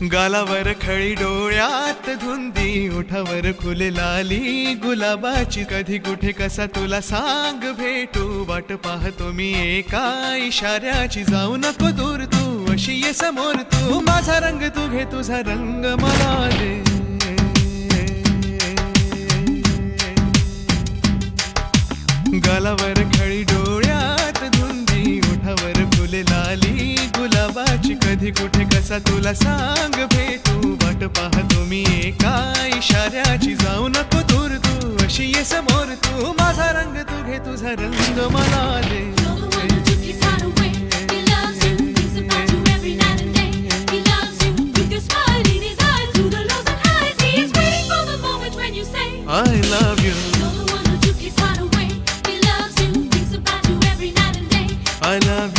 गालावर खळी डोळ्यात धुंदी ओठावर फुले लाली गुलाबाची कधी कुठे कसा तुला सांग भेटू वाट पाहतो मी एका इशाऱ्याची जाऊ नको दूर तू अशी ये समोर तू माझा रंग तू घे तुझा रंग मला दे गालावर खळी डोळ्यात धुंदी ओठावर फुले लाली गुलाबाची कधी कुठे कसा तुला सांग भेटू वाट पाहतो मी एका इशाऱ्याची जाऊ नको दूर तू अशी ये समोर तू माझा रंग तू घे तुझा रंग मला दे I love you. I love you.